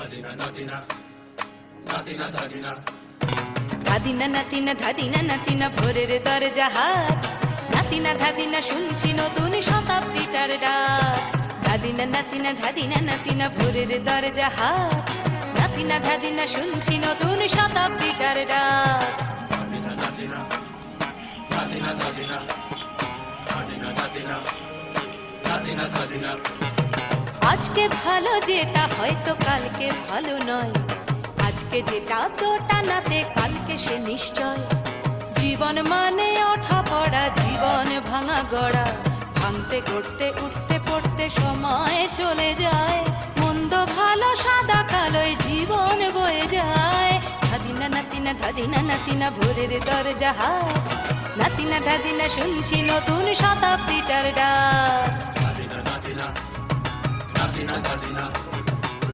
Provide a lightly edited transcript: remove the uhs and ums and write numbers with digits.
ধাদিনা নাতিনা ধাদিনা নাতিনা ভোরের দরজা হাত, নাতিনা ধাদিনা শুনছি নতুন শতাব্দীটার ডাক। ধাদিনা নাতিনা ধাদিনা নাতিনা ভোরের দরজা হাত, নাতিনা ধাদিনা শুনছি নতুন শতাব্দীটার ডাক। আজকে ভালো যেটা হয়তো কালকে ভালো নয়, আজকে যেটা তো টানাতে কালকে সে নিশ্চয়। জীবন মানে ওঠা পড়া, জীবন ভাঙা গড়া, ভাঙতে গড়তে উঠতে পড়তে সময় চলে যায়। মন্দ ভালো সাদা কালোয় জীবন বয়ে যায়। ধাদিনা নাতিনা ধাদিনা নাতিনা ভোরের দরজা হাত, নাতিনা ধাদিনা শুনছি নতুন শতাব্দীটার ডাক। Nadina, Nadina, Nadina, Nadina.